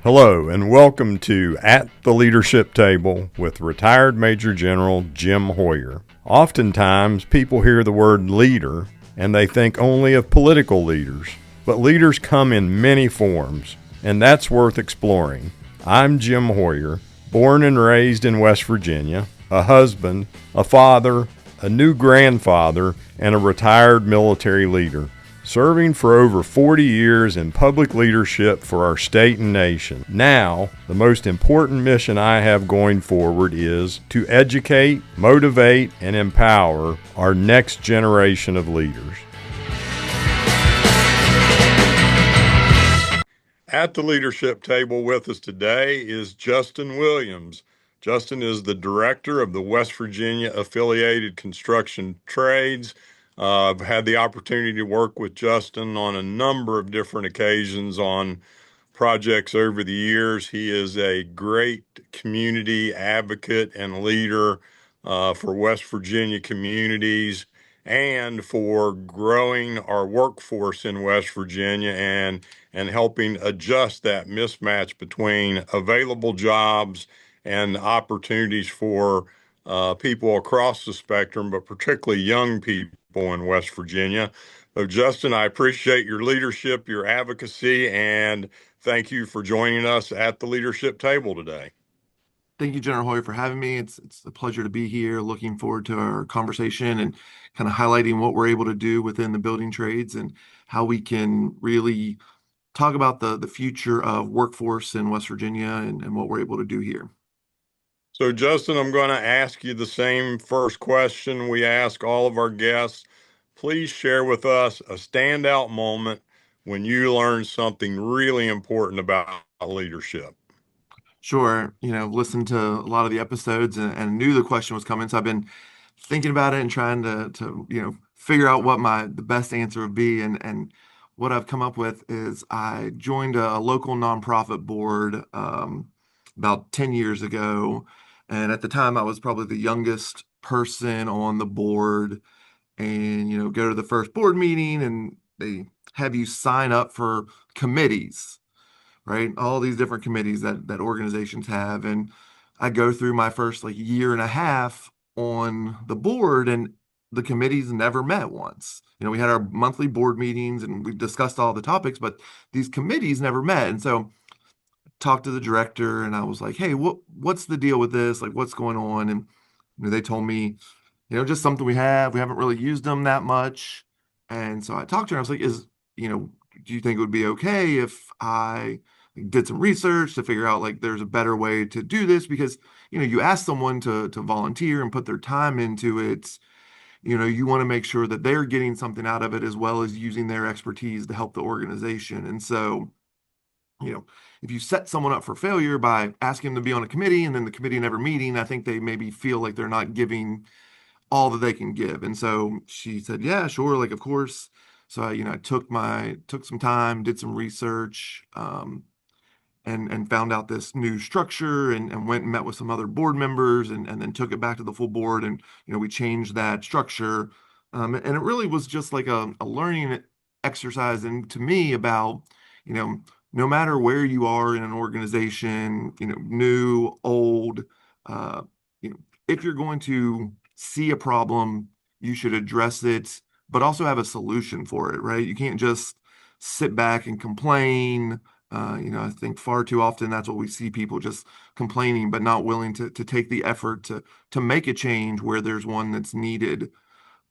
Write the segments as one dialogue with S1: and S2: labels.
S1: Hello, and welcome to At the Leadership Table with retired Major General Jim Hoyer. Oftentimes, people hear the word leader and they think only of political leaders, but leaders come in many forms, and that's worth exploring. I'm Jim Hoyer, born and raised in West Virginia, a husband, a father, a new grandfather, and a retired military leader, serving for over 40 years in public leadership for our state and nation. Now, the most important mission I have going forward is to educate, motivate, and empower our next generation of leaders. At the leadership table with us today is Justin Williams. Justin is the director of the West Virginia Affiliated Construction Trades. I've had the opportunity to work with Justin on a number of different occasions on projects over the years. He is a great community advocate and leader for West Virginia communities and for growing our workforce in West Virginia and helping adjust that mismatch between available jobs and opportunities for people across the spectrum, but particularly young people in West Virginia. So, Justin, I appreciate your leadership, your advocacy, and thank you for joining us at the leadership table today.
S2: Thank you, General Hoyer, for having me. It's a pleasure to be here. Looking forward to our conversation and kind of highlighting what we're able to do within the building trades and how we can really talk about the future of workforce in West Virginia and what we're able to do here.
S1: So, Justin, I'm going to ask you the same first question we ask all of our guests. Please share with us a standout moment when you learned something really important about leadership.
S2: Sure, listened to a lot of the episodes and knew the question was coming, so I've been thinking about it and trying to figure out what the best answer would be. And what I've come up with is I joined a local nonprofit board about 10 years ago. And at the time, I was probably the youngest person on the board. And, go to the first board meeting and they have you sign up for committees, right? All these different committees that organizations have. And I go through my first like year and a half on the board, and the committees never met once. We had our monthly board meetings and we discussed all the topics, but these committees never met. And so talked to the director and I was like, "Hey, what's the deal with this? Like, what's going on?" And they told me, just something we have. We haven't really used them that much. And so I talked to her. I was like, do you think it would be okay if I did some research to figure out like there's a better way to do this? Because, you ask someone to volunteer and put their time into it, you want to make sure that they're getting something out of it as well as using their expertise to help the organization. And so, if you set someone up for failure by asking them to be on a committee and then the committee never meeting, I think they maybe feel like they're not giving all that they can give. And so she said, "Yeah, sure, like of course." So I took some time, did some research, and found out this new structure and went and met with some other board members and then took it back to the full board and we changed that structure. And it really was just like a learning exercise and to me about, you know, no matter where you are in an organization, new, old, uh, if you're going to see a problem, you should address it, but also have a solution for it, right? You can't just sit back and complain. I think far too often that's what we see, people just complaining, but not willing to take the effort to make a change where there's one that's needed.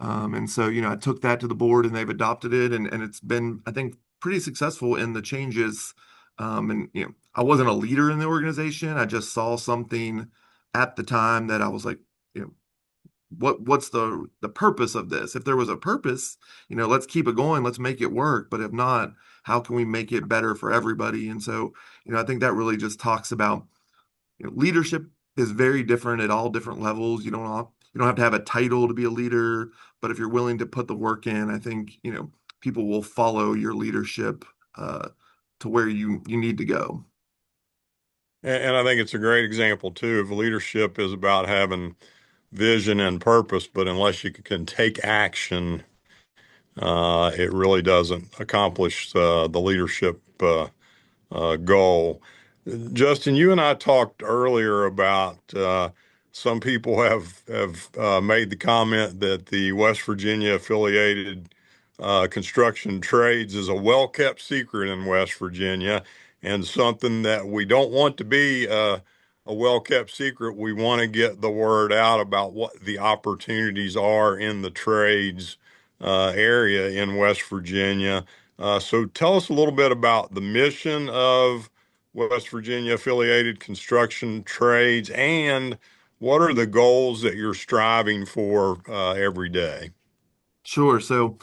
S2: And so, I took that to the board and they've adopted it and it's been, I think, pretty successful in the changes. And I wasn't a leader in the organization. I just saw something at the time that I was like, you know, what's the purpose of this? If there was a purpose, let's keep it going, let's make it work. But if not, how can we make it better for everybody? And so, I think that really just talks about, leadership is very different at all different levels. You don't have to have a title to be a leader, but if you're willing to put the work in, I think, people will follow your leadership to where you need to go.
S1: And I think it's a great example too of leadership is about having vision and purpose, but unless you can take action, it really doesn't accomplish the leadership goal. Justin, you and I talked earlier about some people have made the comment that the West Virginia affiliated construction trades is a well-kept secret in West Virginia, and something that we don't want to be a well-kept secret. We want to get the word out about what the opportunities are in the trades area in West Virginia. So tell us a little bit about the mission of West Virginia affiliated construction trades, and what are the goals that you're striving for every day?
S2: Sure. So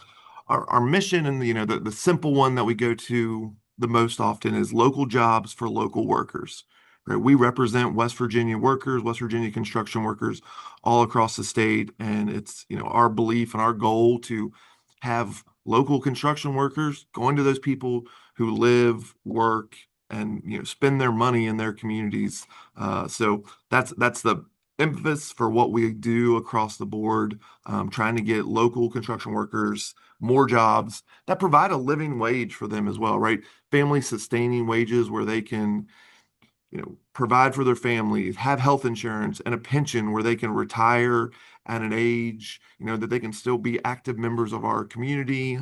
S2: our mission and the simple one that we go to the most often is local jobs for local workers. Right? We represent West Virginia workers, West Virginia construction workers all across the state, and it's our belief and our goal to have local construction workers going to those people who live, work, and spend their money in their communities. So that's the emphasis for what we do across the board, trying to get local construction workers more jobs that provide a living wage for them as well, right? Family sustaining wages where they can provide for their families, have health insurance and a pension where they can retire at an age, that they can still be active members of our community,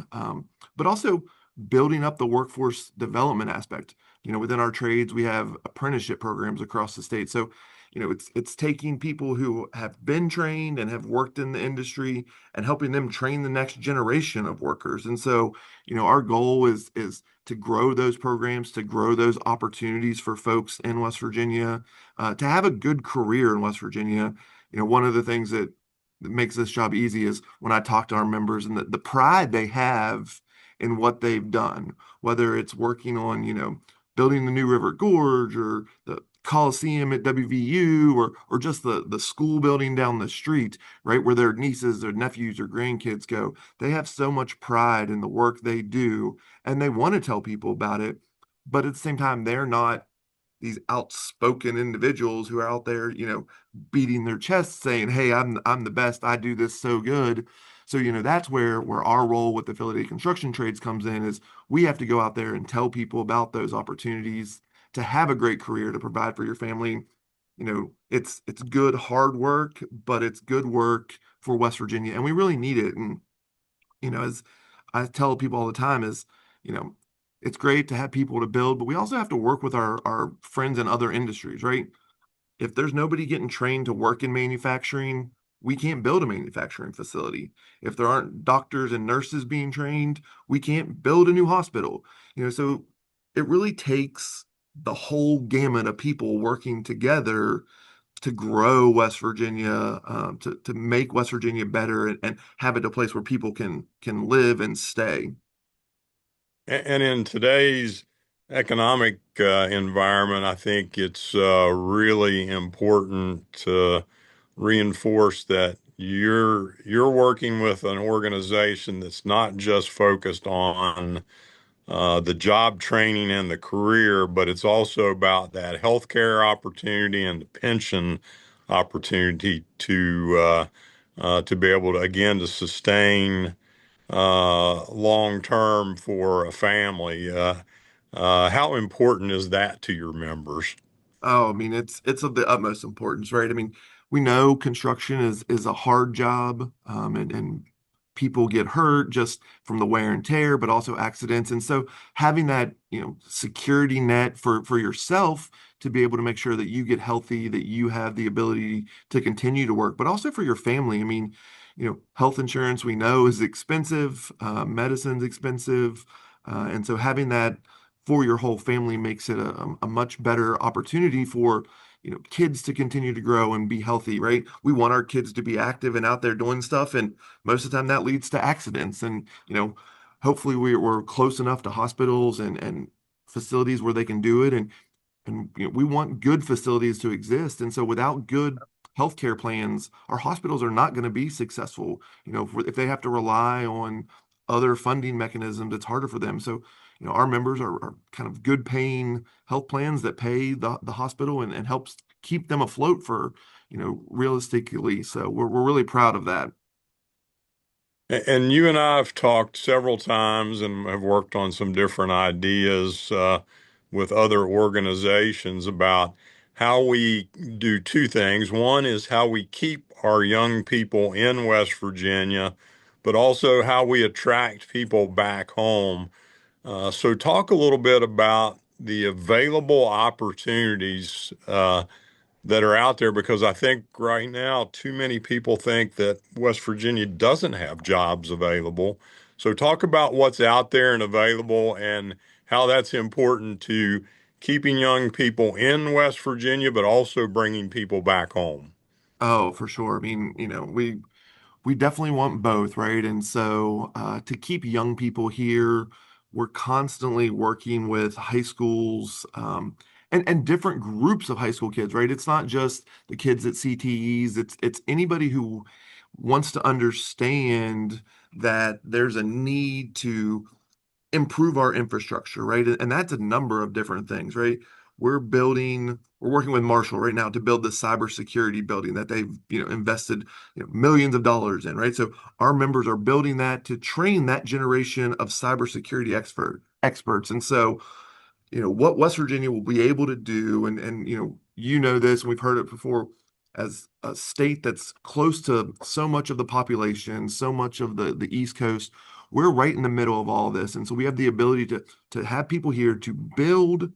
S2: but also building up the workforce development aspect. Within our trades, we have apprenticeship programs across the state. So, it's taking people who have been trained and have worked in the industry and helping them train the next generation of workers. And so, our goal is to grow those programs, to grow those opportunities for folks in West Virginia, to have a good career in West Virginia. One of the things that makes this job easy is when I talk to our members and the pride they have in what they've done, whether it's working on, building the New River Gorge or the Coliseum at WVU or just the school building down the street, right, where their nieces or nephews or grandkids go. They have so much pride in the work they do and they want to tell people about it. But at the same time, they're not these outspoken individuals who are out there, beating their chests saying, "Hey, I'm the best. I do this so good." So, that's where our role with affiliated construction trades comes in is we have to go out there and tell people about those opportunities to have a great career to provide for your family. It's good hard work, but it's good work for West Virginia, and we really need it. And as I tell people all the time is, you know, it's great to have people to build, but we also have to work with our friends in other industries, right? If there's nobody getting trained to work in manufacturing, we can't build a manufacturing facility. If there aren't doctors and nurses being trained, we can't build a new hospital. So it really takes the whole gamut of people working together to grow West Virginia, to make West Virginia better and have it a place where people can live and stay.
S1: And in today's economic environment, I think it's really important to reinforce that you're working with an organization that's not just focused on the job training and the career, but it's also about that healthcare opportunity and the pension opportunity to be able to again to sustain long term for a family. How important is that to your members?
S2: Oh, I mean, it's of the utmost importance, right? I mean, we know construction is a hard job, and people get hurt just from the wear and tear, but also accidents. And so having that, security net for yourself to be able to make sure that you get healthy, that you have the ability to continue to work, but also for your family. I mean, health insurance we know is expensive, medicine's expensive, and so having that for your whole family makes it a much better opportunity for kids to continue to grow and be healthy, right? We want our kids to be active and out there doing stuff, and most of the time that leads to accidents. And hopefully we're close enough to hospitals and facilities where they can do it, and we want good facilities to exist. And so without good healthcare plans, our hospitals are not going to be successful. If they have to rely on other funding mechanisms, it's harder for them. So, our members are kind of good paying health plans that pay the hospital and helps keep them afloat for, realistically. So we're really proud of that.
S1: And you and I have talked several times and have worked on some different ideas. with other organizations about how we do two things. One is how we keep our young people in West Virginia, but also how we attract people back home. So, talk a little bit about the available opportunities that are out there because I think right now too many people think that West Virginia doesn't have jobs available. So, talk about what's out there and available and how that's important to keeping young people in West Virginia, but also bringing people back home.
S2: Oh, for sure. I mean, we definitely want both, right? And so to keep young people here, we're constantly working with high schools and different groups of high school kids, right? It's not just the kids at CTEs, it's anybody who wants to understand that there's a need to improve our infrastructure, right? And that's a number of different things, right? We're working with Marshall right now to build the cybersecurity building that they've, invested, millions of dollars in, right? So our members are building that to train that generation of cybersecurity experts. And so what West Virginia will be able to do, and this, and we've heard it before, as a state that's close to so much of the population, so much of the East Coast, we're right in the middle of all of this, and so we have the ability to have people here to build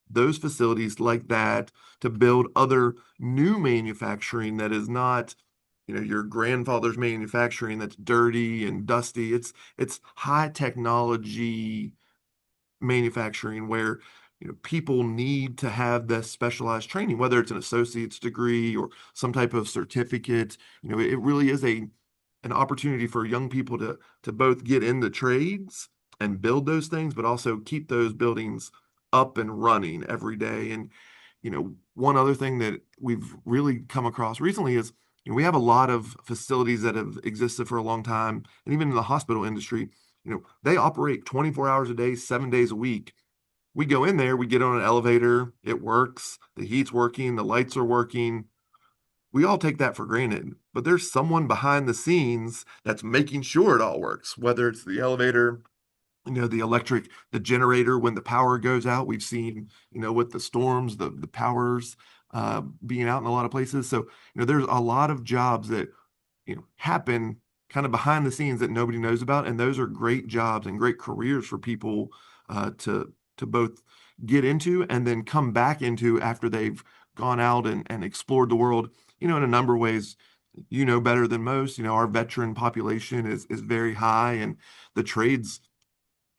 S2: those facilities like that, to build other new manufacturing that is not your grandfather's manufacturing that's dirty and dusty. It's high technology manufacturing where people need to have this specialized training, whether it's an associate's degree or some type of certificate. It really is an opportunity for young people to both get in the trades and build those things, but also keep those buildings up and running every day. And one other thing that we've really come across recently is we have a lot of facilities that have existed for a long time, and even in the hospital industry, they operate 24 hours a day, 7 days a week. We go in there, we get on an elevator, it works, the heat's working, the lights are working. We all take that for granted, but there's someone behind the scenes that's making sure it all works, whether it's the elevator, the electric, the generator when the power goes out. We've seen, with the storms, the powers being out in a lot of places. So, there's a lot of jobs that happen kind of behind the scenes that nobody knows about, and those are great jobs and great careers for people to both get into and then come back into after they've gone out and explored the world. In a number of ways, better than most. Our veteran population is very high, and the trades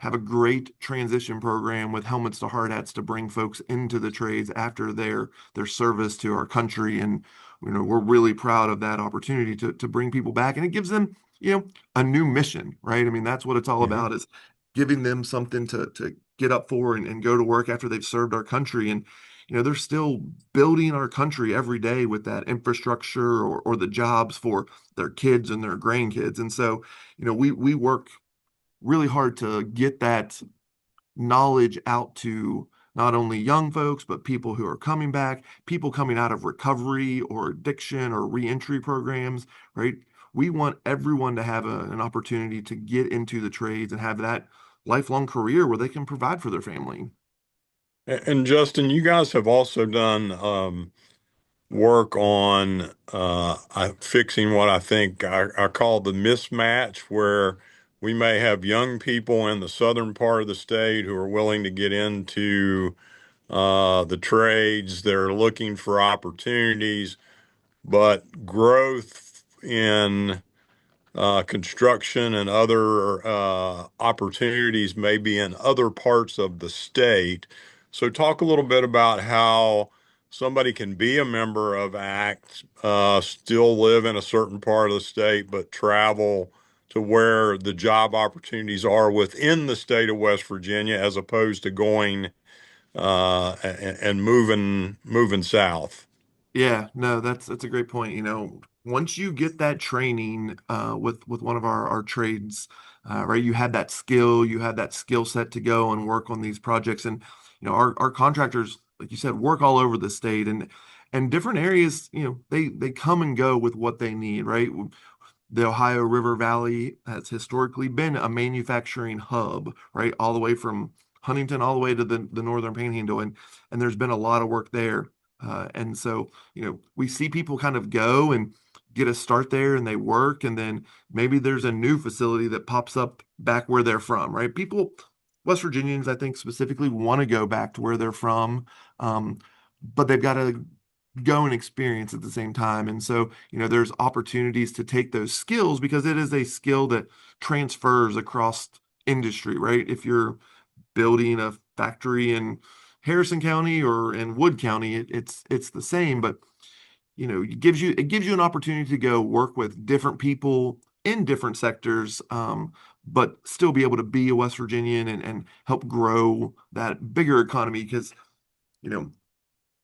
S2: have a great transition program with helmets to hard hats to bring folks into the trades after their service to our country. And we're really proud of that opportunity to bring people back, and it gives them a new mission, right? I mean, that's what it's all
S1: Mhm.
S2: about, is giving them something to get up for and go to work after they've served our country. And they're still building our country every day with that infrastructure or the jobs for their kids and their grandkids. And so we work really hard to get that knowledge out to not only young folks, but people who are coming back, people coming out of recovery or addiction or reentry programs, right? We want everyone to have an opportunity to get into the trades and have that lifelong career where they can provide for their family.
S1: And Justin, you guys have also done work on fixing what I think I call the mismatch, where we may have young people in the southern part of the state who are willing to get into the trades. They're looking for opportunities, but growth in construction and other opportunities maybe in other parts of the state. So, talk a little bit about how somebody can be a member of ACT, still live in a certain part of the state, but travel to where the job opportunities are within the state of West Virginia, as opposed to going and moving south.
S2: Yeah, no, that's a great point. Once you get that training with one of our trades, right, you had that skill, you had that skill set to go and work on these projects. And our contractors, like you said, work all over the state, and different areas, they come and go with what they need, right? The Ohio River Valley has historically been a manufacturing hub, right? All the way from Huntington all the way to the Northern Panhandle, and there's been a lot of work there. And so, we see people kind of go and get a start there and they work, and then maybe there's a new facility that pops up back where they're from, right? People, West Virginians, I think specifically want to go back to where they're from, um, but they've got to go and experience at the same time. And so, there's opportunities to take those skills because it is a skill that transfers across industry, right? If you're building a factory in Harrison County or in Wood County, it's the same, but it gives you an opportunity to go work with different people in different sectors, but still be able to be a West Virginian and help grow that bigger economy because you know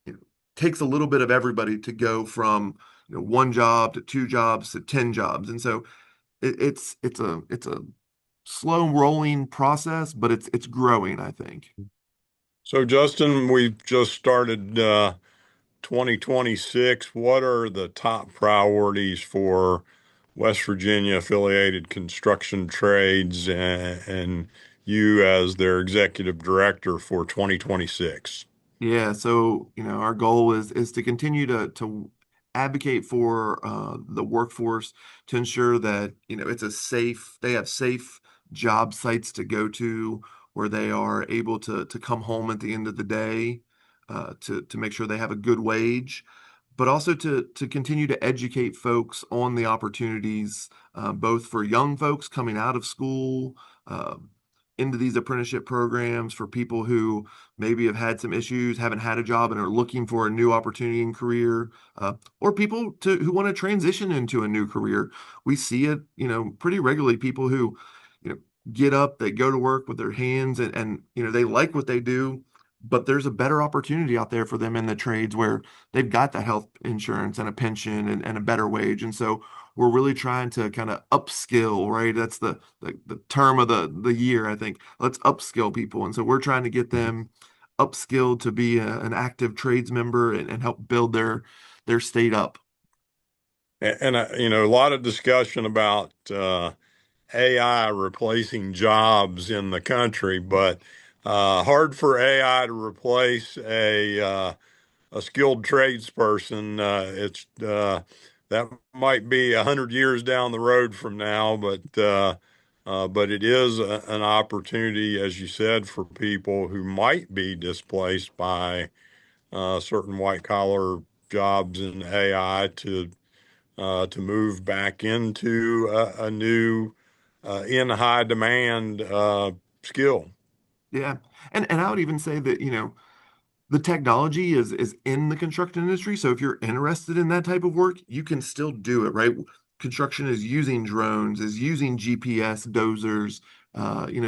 S2: it takes a little bit of everybody to go from one job to two jobs to 10 jobs, and so it's a slow rolling process, but it's growing, I think.
S1: So, Justin, we've just started 2026. What are the top priorities for West Virginia affiliated construction trades and you as their executive director for 2026?
S2: Yeah, so our goal is to continue to advocate for the workforce to ensure that they have safe job sites to go to where they are able to come home at the end of the day, to make sure they have a good wage, but also to continue to educate folks on the opportunities, both for young folks coming out of school, into these apprenticeship programs for people who maybe have had some issues, haven't had a job, and are looking for a new opportunity in career, or people who want to transition into a new career. We see it, pretty regularly. People who, you know, get up, they go to work with their hands, and they like what they do, but there's a better opportunity out there for them in the trades where they've got that health insurance and a pension and a better wage. And so we're really trying to kind of upskill, right? That's the term of the year, I think. Let's upskill people. And so we're trying to get them upskilled to be an active trades member and help build their state up.
S1: A lot of discussion about AI replacing jobs in the country, but hard for AI to replace a skilled tradesperson. It's That might be 100 years down the road from now, but it is an opportunity, as you said, for people who might be displaced by certain white collar jobs in AI to move back into a new in high demand skill.
S2: Yeah. And I would even say that, the technology is in the construction industry. So if you're interested in that type of work, you can still do it, right? Construction is using drones, is using GPS dozers,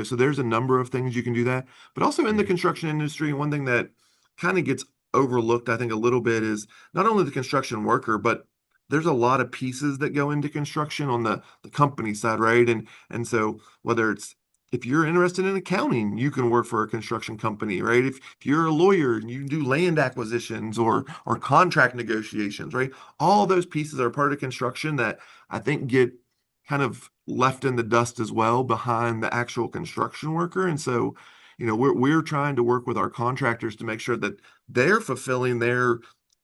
S2: so there's a number of things you can do that. But also in the construction industry, one thing that kind of gets overlooked, I think, a little bit is not only the construction worker, but there's a lot of pieces that go into construction on the company side, right? And so whether it's if you're interested in accounting, you can work for a construction company, right? If you're a lawyer and you do land acquisitions or contract negotiations, right? All those pieces are part of construction that I think get kind of left in the dust as well behind the actual construction worker. And so, we're trying to work with our contractors to make sure that they're fulfilling their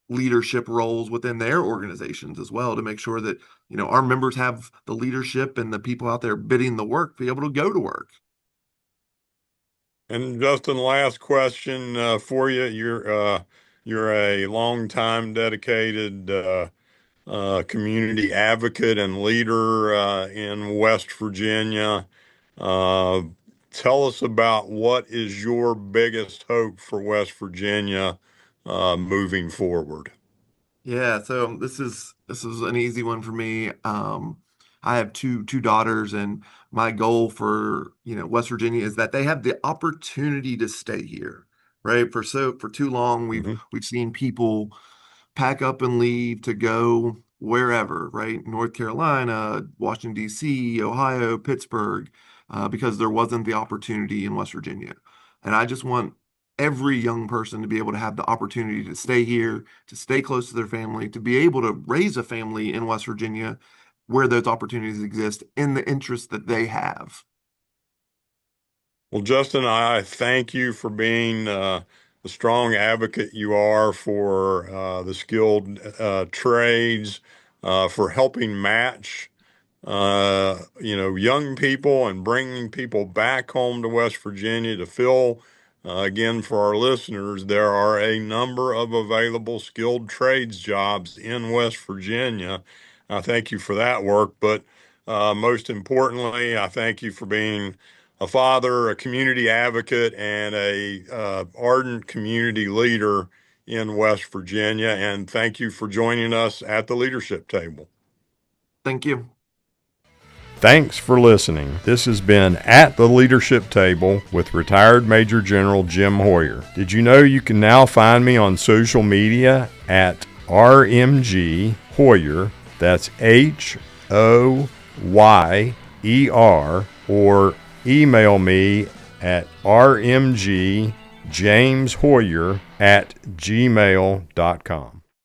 S2: leadership roles within their organizations as well to make sure that our members have the leadership and the people out there bidding the work be able to go to work.
S1: And Justin, last question for you. You're a longtime dedicated community advocate and leader in West Virginia. Uh, Tell us about what is your biggest hope for West Virginia moving forward.
S2: Yeah, so this is an easy one for me. I have two daughters, and my goal for West Virginia is that they have the opportunity to stay here, right? For too long,
S1: Mhm.
S2: we've seen people pack up and leave to go wherever, right? North Carolina, Washington, D.C., Ohio, Pittsburgh, because there wasn't the opportunity in West Virginia. And I just want every young person to be able to have the opportunity to stay here, to stay close to their family, to be able to raise a family in West Virginia where those opportunities exist in the interest that they have.
S1: Well, Justin, I thank you for being the strong advocate you are for the skilled trades, for helping match young people and bringing people back home to West Virginia to fill. Again, for our listeners, there are a number of available skilled trades jobs in West Virginia. I thank you for that work, but most importantly, I thank you for being a father, a community advocate, and a ardent community leader in West Virginia. And thank you for joining us at the leadership table.
S2: Thank you.
S1: Thanks for listening. This has been At the Leadership Table with retired Major General Jim Hoyer. Did you know you can now find me on social media at RMG Hoyer? That's HOYER, or email me at rmgjameshoyer@gmail.com.